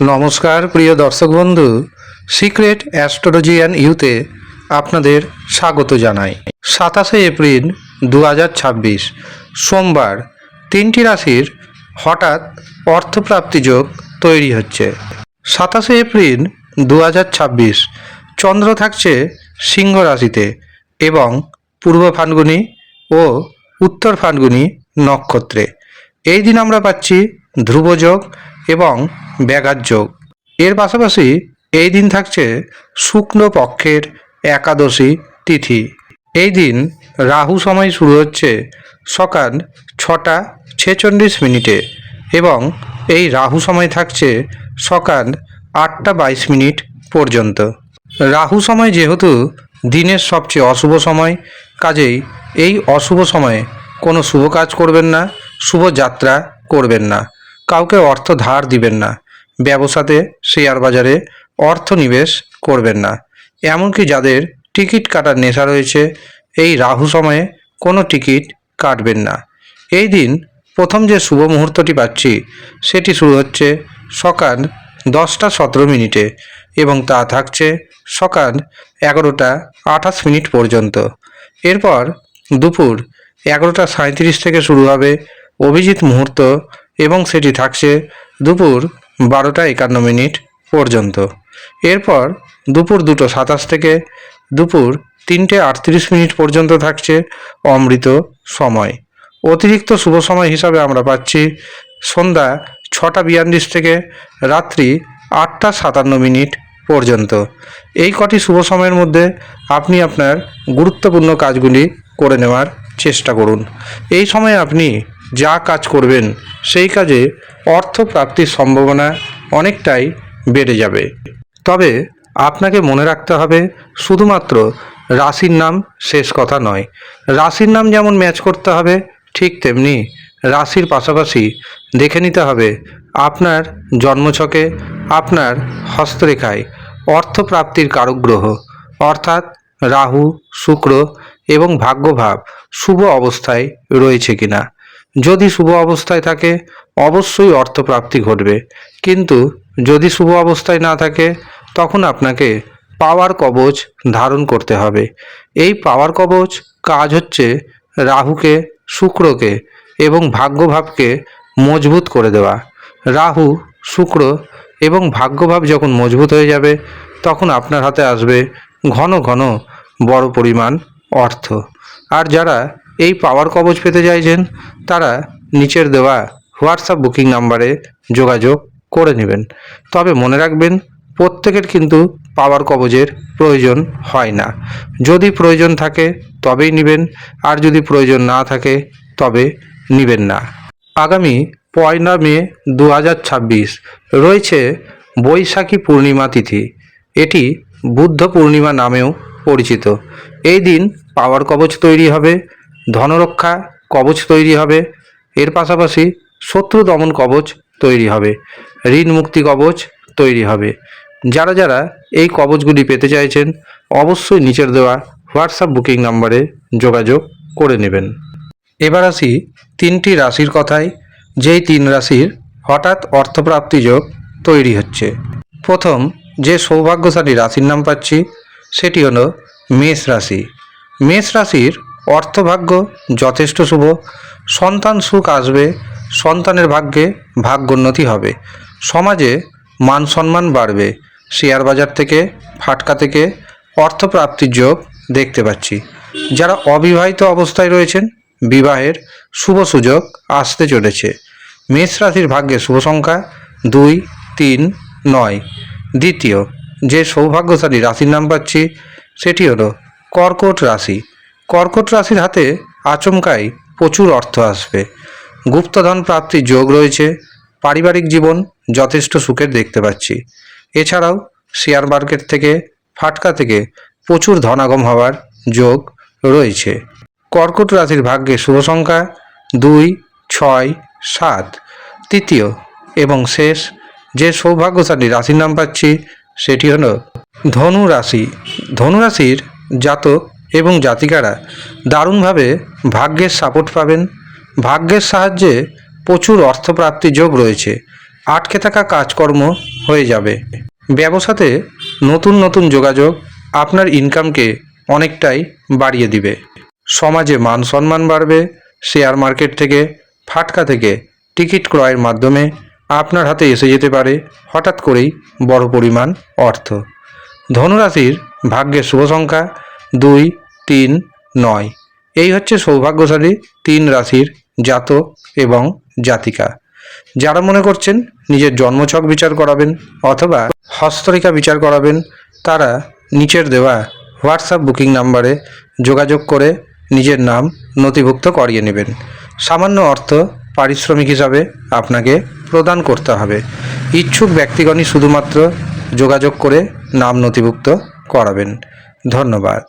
নমস্কার প্রিয় দর্শক বন্ধু, সিক্রেট অ্যাস্ট্রোলজি অ্যান্ড ইউতে আপনাদের স্বাগত জানাই। 27শে এপ্রিল 2026 সোমবার তিনটি রাশির হঠাৎ অর্থপ্রাপ্তি যোগ তৈরি হচ্ছে। 27শে এপ্রিল 2026 চন্দ্র থাকছে সিংহ রাশিতে এবং পূর্ব ফাল্গুনী ও উত্তর ফাল্গুনী নক্ষত্রে। এই দিন আমরা পাচ্ছি ধ্রুবযোগ এবং ব্যাঘাত যোগ। এর পাশাপাশি এই দিন থাকছে শুক্ল পক্ষের একাদশী তিথি। এই দিন রাহু সময় শুরু হচ্ছে সকাল 6:46 এবং এই রাহু সময় থাকছে সকাল 8:22 পর্যন্ত। রাহু সময় যেহেতু দিনের সবচেয়ে অশুভ সময়, কাজেই এই অশুভ সময়ে কোনো শুভ কাজ করবেন না, শুভ যাত্রা করবেন না, কাউকে অর্থ ধার দিবেন না, ব্যবসাতে শেয়ার বাজারে অর্থ নিবেশ করবেন না। এমনকি যাদের টিকিট কাটার নেশা রয়েছে, এই রাহু সময়ে কোনো টিকিট কাটবেন না। এই দিন প্রথম যে শুভ মুহূর্তটি পাচ্ছি সেটি শুরু হচ্ছে সকাল 10:17 এবং তা থাকছে সকাল 11:28 পর্যন্ত। এরপর দুপুর 11:37 থেকে শুরু হবে অভিজিৎ মুহূর্ত এবং সেটি থাকছে দুপুর 12:51 পর্যন্ত। এরপর দুপুর 2:27 থেকে দুপুর 3:38 পর্যন্ত থাকছে অমৃত সময়। অতিরিক্ত শুভ সময় হিসাবে আমরা পাচ্ছি সন্ধ্যা 6:42 থেকে রাত্রি 8:57 পর্যন্ত। এই কটি শুভ সময়ের মধ্যে আপনি আপনার গুরুত্বপূর্ণ কাজগুলি করে নেওয়ার চেষ্টা করুন। এই সময়ে আপনি যা কাজ করবেন সেই কাজে অর্থ প্রাপ্তির সম্ভাবনা অনেকটাই বেড়ে যাবে। তবে আপনাকে মনে রাখতে হবে, শুধুমাত্র রাশির নাম শেষ কথা নয়। রাশির নাম যেমন ম্যাচ করতে হবে, ঠিক তেমনি রাশির পাশাপাশি দেখে নিতে হবে আপনার জন্মছকে, আপনার হস্তরেখায় অর্থপ্রাপ্তির কারক গ্রহ অর্থাৎ রাহু, শুক্র এবং ভাগ্যভাব শুভ অবস্থায় রয়েছে কিনা। যদি শুভ অবস্থায় থাকে অবশ্যই অর্থপ্রাপ্তি ঘটবে, কিন্তু যদি শুভ অবস্থায় না থাকে তখন আপনাকে পাওয়ার কবচ ধারণ করতে হবে। এই পাওয়ার কবচ কাজ হচ্ছে রাহুকে, শুক্রকে এবং ভাগ্যভাবকে মজবুত করে দেওয়া। রাহু, শুক্র এবং ভাগ্যভাব যখন মজবুত হয়ে যাবে তখন আপনার হাতে আসবে ঘন ঘন বড় পরিমাণ অর্থ। আর যারা এই পাওয়ার কবচ পেতে চাইছেন তারা নিচের দেওয়া হোয়াটসঅ্যাপ বুকিং নাম্বারে যোগাযোগ করে নেবেন। তবে মনে রাখবেন, প্রত্যেকের কিন্তু পাওয়ার কবচের প্রয়োজন হয় না। যদি প্রয়োজন থাকে তবেই নেবেন, আর যদি প্রয়োজন না থাকে তবে নেবেন না। আগামী 1 মে 2026 রয়েছে বৈশাখী পূর্ণিমা তিথি। এটি বুদ্ধ পূর্ণিমা নামেও পরিচিত। এই দিন পাওয়ার কবচ তৈরি হবে, ধনরক্ষা কবচ তৈরি হবে, এর পাশাপাশি শত্রু দমন কবচ তৈরি হবে, ঋণ মুক্তি কবচ তৈরি হবে। যারা যারা এই কবচগুলি পেতে চাইছেন অবশ্যই নিচের দেওয়া হোয়াটসঅ্যাপ বুকিং নাম্বারে যোগাযোগ করে নেবেন। এবার আসি তিনটি রাশির কথায়, যেই তিন রাশির হঠাৎ অর্থপ্রাপ্তি যোগ তৈরি হচ্ছে। প্রথম যে সৌভাগ্যশালী রাশির নাম পাচ্ছি সেটি হলো মেষ রাশি। মেষ রাশির অর্থভাগ্য যথেষ্ট শুভ। সন্তান সুখ আসবে, সন্তানের ভাগ্যে ভাগ্যোন্নতি হবে, সমাজে মান সম্মান বাড়বে, শেয়ার বাজার থেকে, ফাটকা থেকে অর্থপ্রাপ্তির যোগ দেখতে পাচ্ছি। যারা অবিবাহিত অবস্থায় রয়েছেন বিবাহের শুভ সুযোগ আসতে চলেছে। মেষ রাশির ভাগ্যে শুভ সংখ্যা 2, 3, 9। দ্বিতীয় যে সৌভাগ্যশালী রাশির নাম পাচ্ছি সেটি হলো কর্কট রাশি। কর্কট রাশির হাতে আচমকাই প্রচুর অর্থ আসবে, গুপ্তধন প্রাপ্তির যোগ রয়েছে, পারিবারিক জীবন যথেষ্ট সুখের দেখতে পাচ্ছি। এছাড়াও শেয়ার মার্কেট থেকে, ফাটকা থেকে প্রচুর ধনাগম হওয়ার যোগ রয়েছে। কর্কট রাশির ভাগ্যে শুভ সংখ্যা 2, 6, 7। তৃতীয় এবং শেষ যে সৌভাগ্যশালী রাশির নাম পাচ্ছি সেটি হলো ধনু রাশি। ধনু রাশির জাতক এবং জাতিকারা দারুণভাবে ভাগ্যের সাপোর্ট পাবেন। ভাগ্যের সাহায্যে প্রচুর অর্থপ্রাপ্তির যোগ রয়েছে। আটকে থাকা কাজকর্ম হয়ে যাবে। ব্যবসাতে নতুন নতুন যোগাযোগ আপনার ইনকামকে অনেকটাই বাড়িয়ে দিবে। সমাজে মান সম্মান বাড়বে। শেয়ার মার্কেট থেকে, ফাটকা থেকে টিকিট ক্রয়ের মাধ্যমে আপনার হাতে এসে যেতে পারে হঠাৎ করেই বড় পরিমাণ অর্থ। ধনুরাশির ভাগ্যের শুভ সংখ্যা 2, 3, 9। এই হচ্ছে সৌভাগ্যশালী 3 রাশির জাতক এবং জাতিকা। যারা মনে করছেন নিজের জন্মছক বিচার করাবেন অথবা হস্তরেখা বিচার করাবেন, তারা নিচের দেওয়া হোয়াটসঅ্যাপ বুকিং নাম্বারে যোগাযোগ করে নিজের নাম নথিভুক্ত করিয়ে নেবেন। সামান্য অর্থ পারিশ্রমিক হিসাবে আপনাকে প্রদান করতে হবে। ইচ্ছুক ব্যক্তিগণই শুধুমাত্র যোগাযোগ করে নাম নথিভুক্ত করাবেন। ধন্যবাদ।